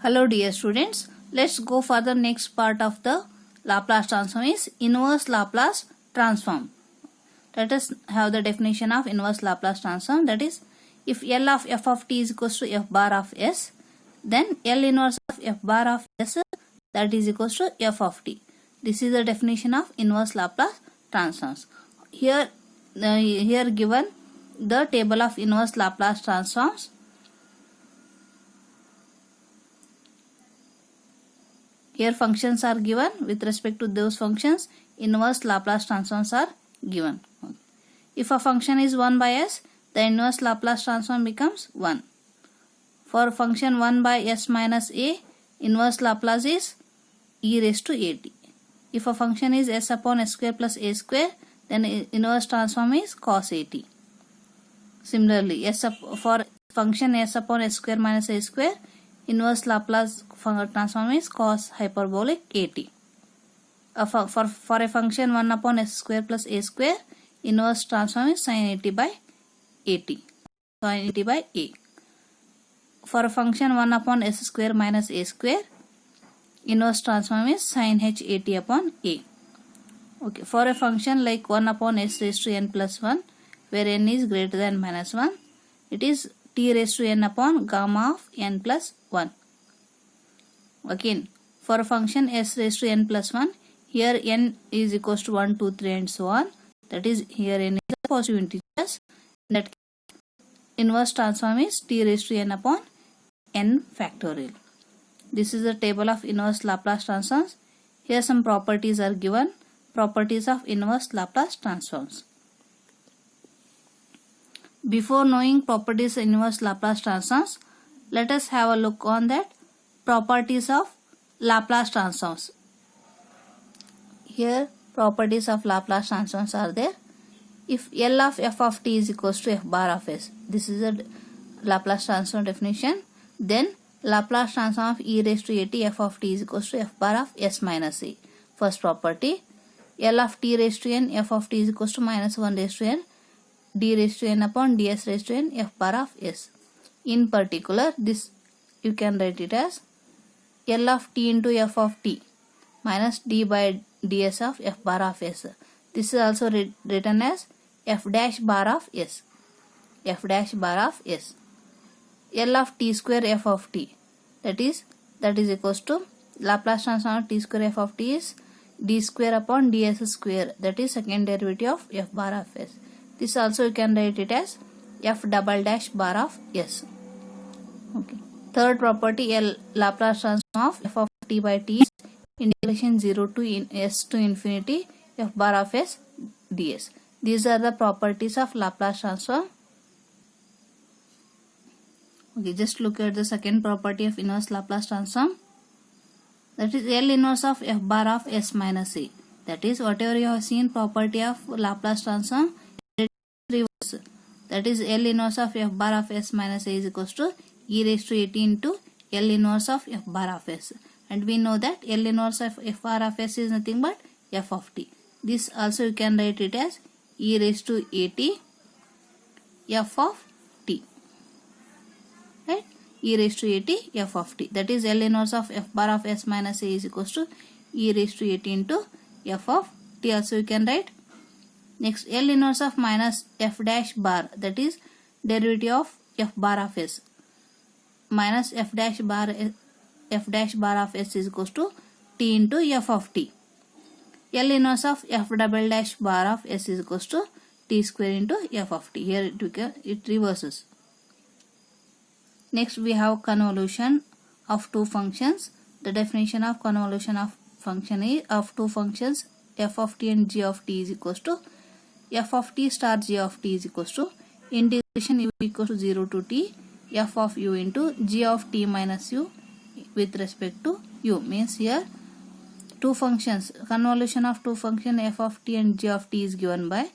Hello dear students, let's go for the next part of the Laplace transform is inverse Laplace transform. Let us have the definition of inverse Laplace transform, that is if L of f of t is equals to f bar of s, then L inverse of f bar of s that is equals to f of t. This is the definition of inverse Laplace transforms. Here given the table of inverse Laplace transforms. Here functions are given. With respect to those functions, inverse Laplace transforms are given. If a function is 1 by s, the inverse Laplace transform becomes 1. For function 1 by s minus a, inverse Laplace is e raised to at. If a function is s upon s square plus a square, then inverse transform is cos at. Similarly, for function s upon s square minus a square, inverse Laplace transform is cos hyperbolic at. For a function 1 upon s square plus a square, inverse transform is sin at by at. Sin at by a. For a function 1 upon s square minus a square, inverse transform is sin h at upon a. Okay. For a function like 1 upon s raised to n plus 1, where n is greater than minus 1, it is t raised to n upon gamma of n plus 1. Again, for a function s raised to n plus 1, here n is equals to 1, 2, 3 and so on. That is, here n is the positive integers. That inverse transform is t raised to n upon n factorial. This is the table of inverse Laplace transforms. Here some properties are given. Properties of inverse Laplace transforms. Before knowing properties of inverse Laplace transforms, let us have a look on that properties of Laplace transforms. Here properties of Laplace transforms are there. If L of f of t is equals to f bar of s, this is a Laplace transform definition, then Laplace transform of e raised to at f of t is equals to f bar of s minus a. First property, L of t raised to n f of t is equals to minus 1 raised to n d raised to n upon ds raised to n f bar of s. In particular, this you can write it as L of t into f of t minus d by ds of f bar of s. This is also written as f dash bar of s. F dash bar of s. L of t square f of t, that is equals to Laplace transform of t square f of t is d square upon ds square, that is second derivative of f bar of s. This also you can write it as f double dash bar of s. Okay. Third property, Laplace transform of f of t by t is integration 0 to s to infinity f bar of s ds. These are the properties of Laplace transform. Okay, just look at the second property of inverse Laplace transform. That is L inverse of f bar of s minus a. That is, whatever you have seen property of Laplace transform, reverse. That is, L inverse of f bar of s minus a is equals to e raised to at into L inverse of f bar of s. And we know that L inverse of f bar of s is nothing but f of t. This also you can write it as e raised to at f of t. Right? E raised to at f of t. That is, L inverse of f bar of s minus a is equals to e raised to at into f of t. Also you can write. Next, L inverse of minus f dash bar, that is derivative of f bar of s, minus f dash bar of s is equals to t into f of t. L inverse of f double dash bar of s is equals to t square into f of t. Here it reverses. Next, we have convolution of two functions. The definition of convolution of function is of two functions f of t and g of t is equals to f of t star g of t is equals to integration u equals to 0 to t f of u into g of t minus u with respect to u. Means here two functions, convolution of two function f of t and g of t is given by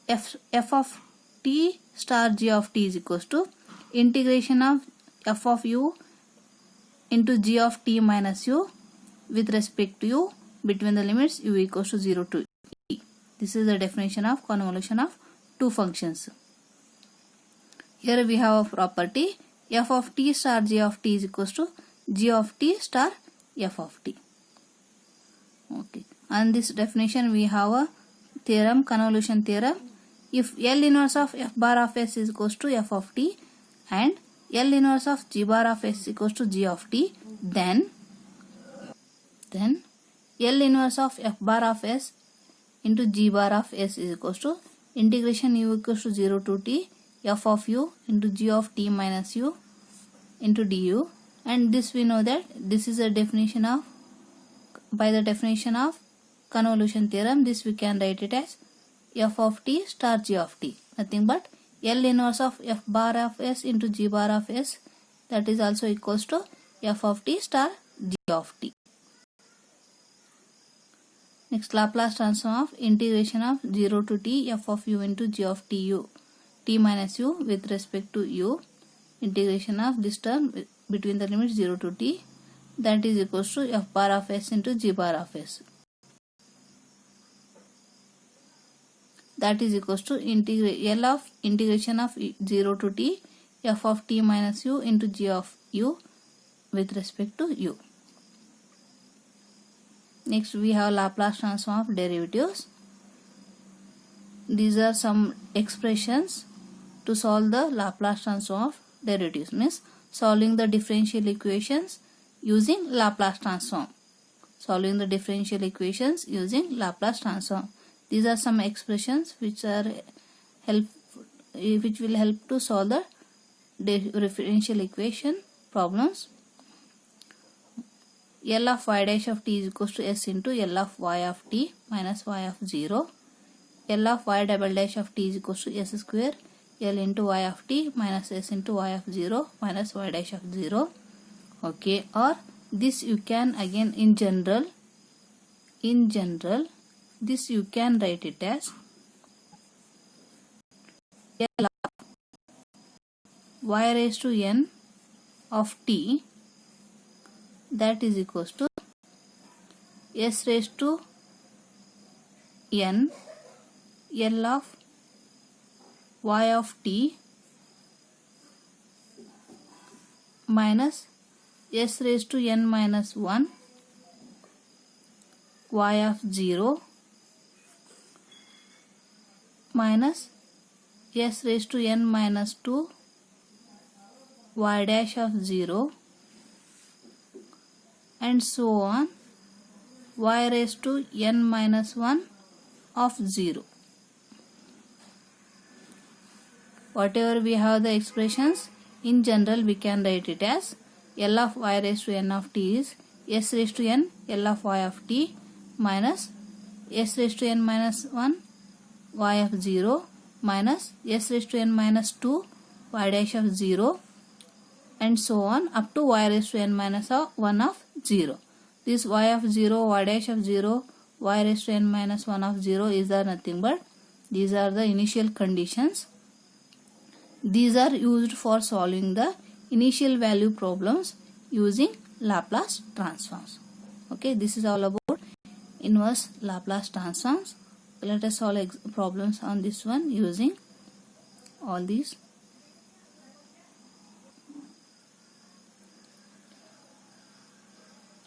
f of t star g of t is equals to integration of f of u into g of t minus u with respect to u between the limits u equals to 0 to e. This is the definition of convolution of two functions. Here we have a property f of t star g of t is equals to g of t star f of t. Okay, on this definition we have a theorem, convolution theorem. If L inverse of f bar of s is equals to f of t and L inverse of g bar of s equals to g of t, then L inverse of f bar of s into g bar of s is equals to integration u equals to 0 to t f of u into g of t minus u into du, and this we know that this is a definition of, by the definition of convolution theorem, this we can write it as f of t star g of t, nothing but L inverse of f bar of s into g bar of s, that is also equals to f of t star g of t. Next, Laplace transform of integration of 0 to t f of u into g of t u t minus u with respect to u, integration of this term between the limits 0 to t, that is equals to f bar of s into g bar of s, that is equals to L of integration of 0 to t f of t minus u into g of u with respect to u. Next we have Laplace transform of derivatives. These are some expressions to solve the Laplace transform of derivatives, means solving the differential equations using Laplace transform. Solving the differential equations using Laplace transform. These are some expressions which will help to solve the differential equation problems. L of y dash of t is equals to s into L of y of t minus y of 0. L of y double dash of t is equals to s square L into y of t minus s into y of 0 minus y dash of 0. Okay, or this you can again in general this you can write it as L of y raised to n of t, that is equals to s raised to n L of y of t minus s raised to n minus 1 y of 0 minus s raised to n minus 2 y dash of 0, and so on, y raised to n minus 1 of 0. Whatever we have the expressions, in general we can write it as L of y raised to n of t is s raised to n L of y of t minus s raised to n minus 1 y of 0 minus s raised to n minus 2 y dash of 0, and so on up to y raised to n minus 1 of 0. This y of 0, y dash of 0, y raised to n minus 1 of 0 is nothing but these are the initial conditions. These are used for solving the initial value problems using Laplace transforms. Okay, this is all about inverse Laplace transforms. Let us solve problems on this one using all these.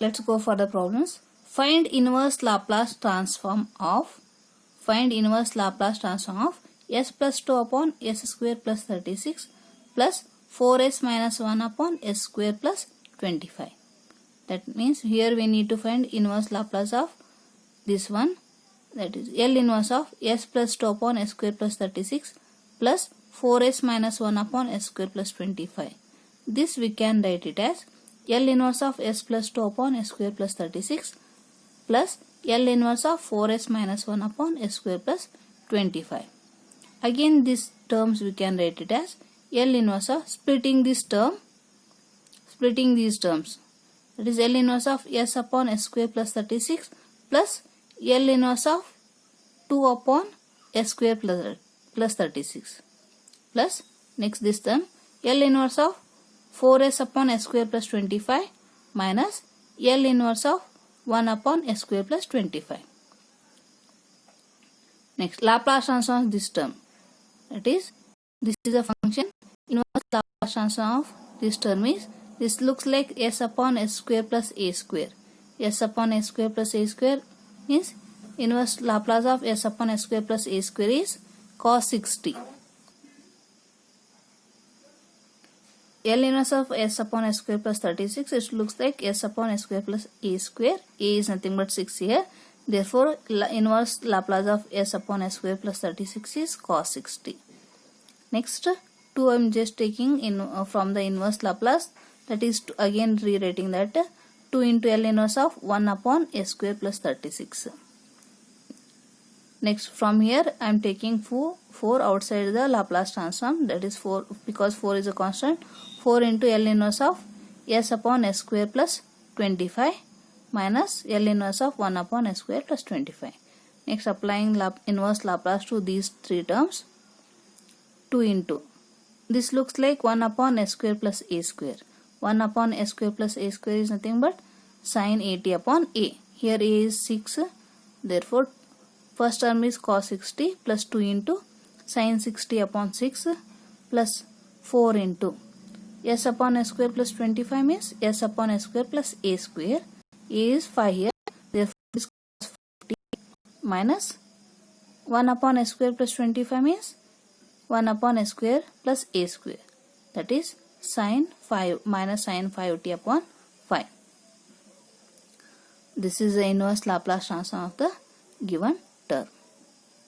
Let's go for the problems. Find inverse Laplace transform of s plus 2 upon s square plus 36 plus 4s minus 1 upon s square plus 25. That means here we need to find inverse Laplace of this one, that is L inverse of s plus 2 upon s square plus 36 plus 4s minus 1 upon s square plus 25. This we can write it as L inverse of s plus 2 upon s square plus 36 plus L inverse of 4s minus 1 upon s square plus 25. Again these terms we can write it as L inverse of splitting these terms, that is L inverse of s upon s square plus 36 plus L inverse of 2 upon s square plus 36 plus next this term L inverse of 4s upon s square plus 25 minus L inverse of 1 upon s square plus 25. Next, Laplace transform of this term, that is this is a function. Inverse Laplace transform of this term is This looks like s upon s square plus a square. S upon s square plus a square means inverse Laplace of s upon s square plus a square is cos 60. L inverse of s upon s square plus 36, it looks like s upon s square plus a square. A is nothing but 6 here. Therefore, inverse Laplace of s upon s square plus 36 is cos 60. Next, 2 I am just taking in from the inverse Laplace, that is again rewriting that 2 into L inverse of 1 upon s square plus 36. Next, from here I am taking 4 outside the Laplace transform, that is 4 because 4 is a constant. 4 into L inverse of s upon s square plus 25 minus L inverse of 1 upon s square plus 25. Next, applying inverse Laplace to these 3 terms. 2 into, this looks like 1 upon s square plus a square. 1 upon s square plus a square is nothing but sin 80 upon a. Here a is 6. Therefore, first term is cos 60 plus 2 into sin 60 upon 6 plus 4 into s upon s square plus 25 means s upon s square plus a square. A is 5 here. Therefore, this cos 50 minus 1 upon s square plus 25 means 1 upon s square plus a square. That is sin 5 minus sin 5t upon 5. This is the inverse Laplace transform of the given term.